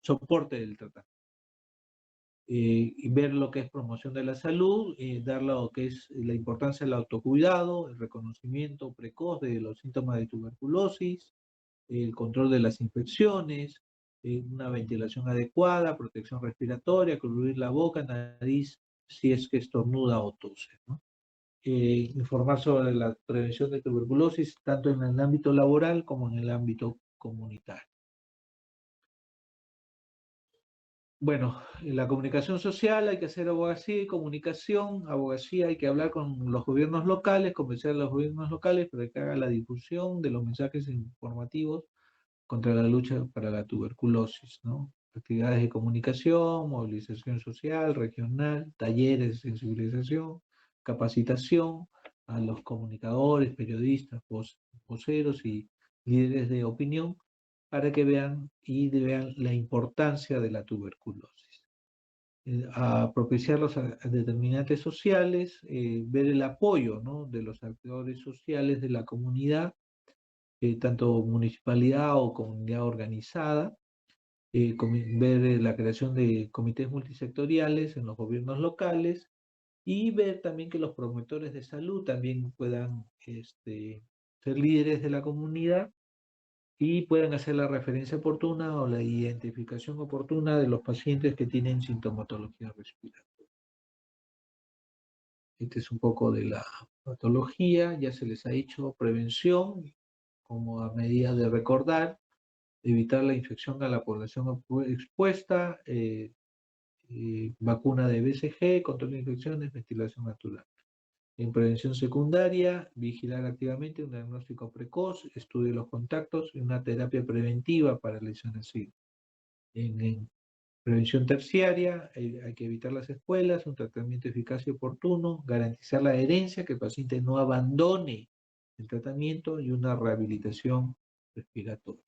Speaker 2: soporte del tratamiento. Y ver lo que es promoción de la salud, dar lo que es la importancia del autocuidado, el reconocimiento precoz de los síntomas de tuberculosis, el control de las infecciones, una ventilación adecuada, protección respiratoria, cubrir la boca, nariz, si es que estornuda o tose, ¿no? Informar sobre la prevención de tuberculosis, tanto en el ámbito laboral como en el ámbito comunitario. Bueno, en la comunicación social hay que hacer abogacía y comunicación. Abogacía hay que hablar con los gobiernos locales, convencer a los gobiernos locales para que hagan la difusión de los mensajes informativos contra la lucha para la tuberculosis, ¿no? Actividades de comunicación, movilización social, regional, talleres de sensibilización, capacitación, a los comunicadores, periodistas, voceros y líderes de opinión para que vean vean la importancia de la tuberculosis. A propiciar los determinantes sociales, ver el apoyo, ¿no?, de los actores sociales de la comunidad, tanto municipalidad o comunidad organizada, ver la creación de comités multisectoriales en los gobiernos locales y ver también que los promotores de salud también puedan ser líderes de la comunidad y puedan hacer la referencia oportuna o la identificación oportuna de los pacientes que tienen sintomatología respiratoria. Este es un poco de la patología, ya se les ha dicho prevención, como a medida de recordar, evitar la infección a la población expuesta, vacuna de BCG, control de infecciones, ventilación natural. En prevención secundaria, vigilar activamente un diagnóstico precoz, estudio de los contactos y una terapia preventiva para lesiones SIDA. En prevención terciaria, hay que evitar las escuelas, un tratamiento eficaz y oportuno, garantizar la adherencia, que el paciente no abandone el tratamiento y una rehabilitación respiratoria.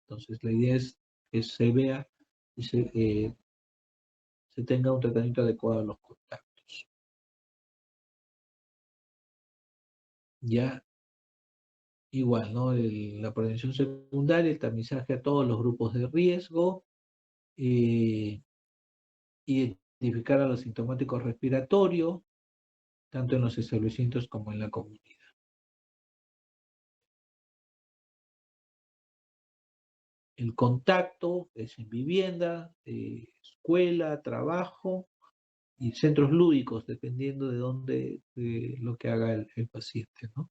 Speaker 2: Entonces, la idea es que se vea y se tenga un tratamiento adecuado a los contactos. Ya, igual, ¿no? La prevención secundaria, el tamizaje a todos los grupos de riesgo, identificar a los sintomáticos respiratorios, tanto en los establecimientos como en la comunidad. El contacto es en vivienda, escuela, trabajo y centros lúdicos, dependiendo de dónde, lo que haga el paciente, ¿no?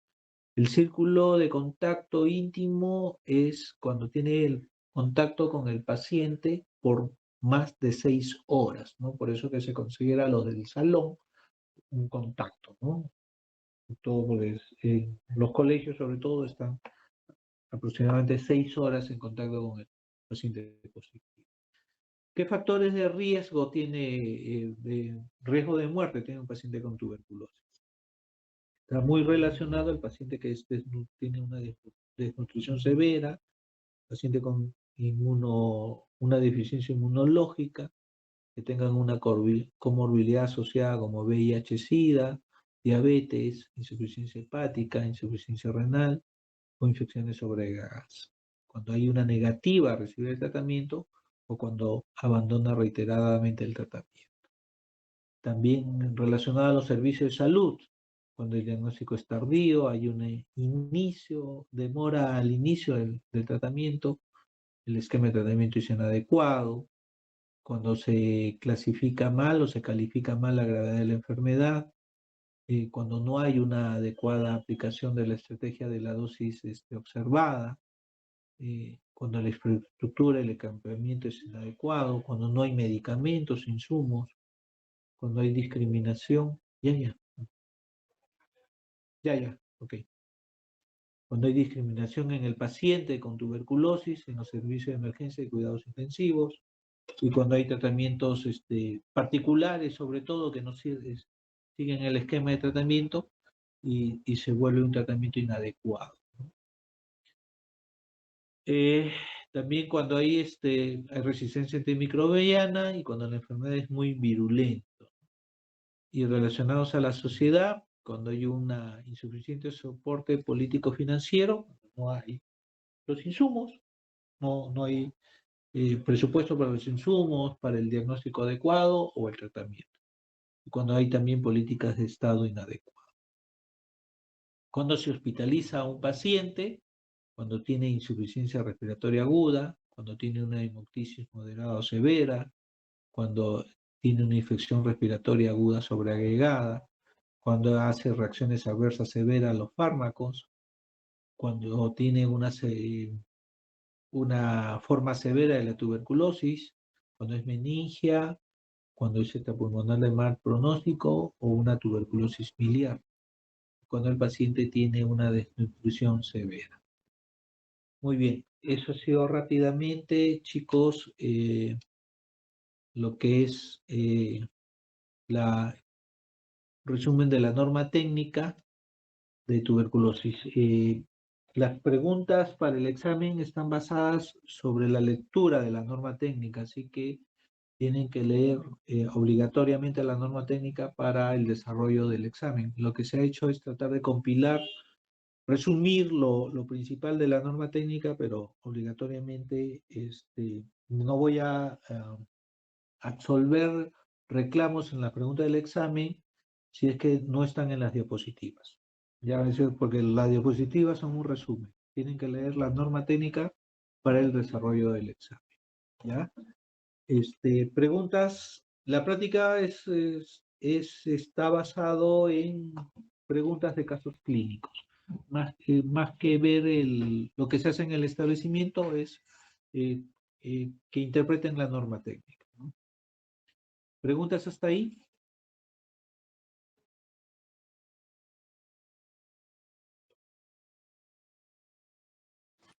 Speaker 2: El círculo de contacto íntimo es cuando tiene el contacto con el paciente por más de 6 horas, ¿no? Por eso que se considera lo del salón un contacto, ¿no? Todo porque los colegios sobre todo están aproximadamente 6 horas en contacto con el paciente positivo. ¿Qué factores de riesgo de riesgo de muerte tiene un paciente con tuberculosis? Está muy relacionado al paciente que tiene una desnutrición severa, paciente con una deficiencia inmunológica, que tengan una comorbilidad asociada como VIH-Sida, diabetes, insuficiencia hepática, insuficiencia renal o infecciones sobregas. Cuando hay una negativa a recibir el tratamiento o cuando abandona reiteradamente el tratamiento. También relacionado a los servicios de salud, cuando el diagnóstico es tardío, hay un demora al inicio del tratamiento, el esquema de tratamiento es inadecuado, cuando se clasifica mal o se califica mal la gravedad de la enfermedad, cuando no hay una adecuada aplicación de la estrategia de la dosis observada, cuando la infraestructura y el equipamiento es inadecuado, cuando no hay medicamentos, insumos, cuando hay discriminación, ok. Cuando hay discriminación en el paciente con tuberculosis, en los servicios de emergencia y cuidados intensivos, y cuando hay tratamientos particulares, sobre todo, que no siguen el esquema de tratamiento y se vuelve un tratamiento inadecuado. También cuando hay resistencia antimicrobiana y cuando la enfermedad es muy virulenta. Y relacionados a la sociedad, cuando hay una insuficiente soporte político-financiero, no hay los insumos, no hay presupuesto para los insumos, para el diagnóstico adecuado o el tratamiento. Y cuando hay también políticas de Estado inadecuadas. Cuando se hospitaliza a un paciente, cuando tiene insuficiencia respiratoria aguda, cuando tiene una hemoptisis moderada o severa, cuando tiene una infección respiratoria aguda sobreagregada, cuando hace reacciones adversas severas a los fármacos, cuando tiene una forma severa de la tuberculosis, cuando es meningia, cuando es pulmonar de mal pronóstico o una tuberculosis miliar, cuando el paciente tiene una desnutrición severa. Muy bien, eso ha sido rápidamente, chicos, lo que es la resumen de la norma técnica de tuberculosis. Las preguntas para el examen están basadas sobre la lectura de la norma técnica, así que tienen que leer obligatoriamente la norma técnica para el desarrollo del examen. Lo que se ha hecho es tratar de compilar, resumir lo principal de la norma técnica, pero obligatoriamente no voy a absolver reclamos en la pregunta del examen si es que no están en las diapositivas. Ya, porque las diapositivas son un resumen. Tienen que leer la norma técnica para el desarrollo del examen. ¿Ya? Preguntas. La práctica está basado en preguntas de casos clínicos. Más que ver lo que se hace en el establecimiento es que interpreten la norma técnica, ¿no? ¿Preguntas hasta ahí?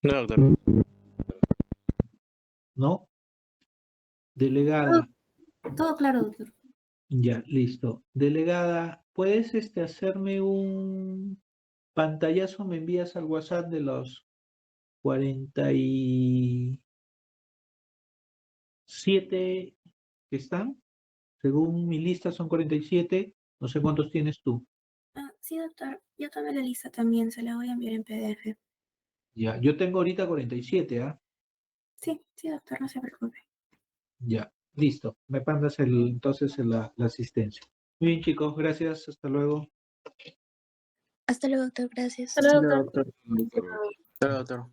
Speaker 1: No, doctor.
Speaker 2: ¿No? Delegada.
Speaker 3: Todo claro, doctor.
Speaker 2: Ya, listo. Delegada, ¿puedes hacerme un pantallazo? ¿Me envías al WhatsApp de los 47 que están? Según mi lista son 47. No sé cuántos tienes tú.
Speaker 3: Sí, doctor. Yo tomé la lista también. Se la voy a enviar en PDF.
Speaker 2: Ya, yo tengo ahorita 47, ¿ah?
Speaker 3: Sí, doctor. No se preocupe.
Speaker 2: Ya, listo. Me mandas entonces la asistencia. Muy bien, chicos. Gracias. Hasta luego.
Speaker 4: Hasta luego, doctor. Gracias.
Speaker 3: Hasta luego,
Speaker 1: Hola,
Speaker 3: doctor.
Speaker 1: doctor. Hola, doctor.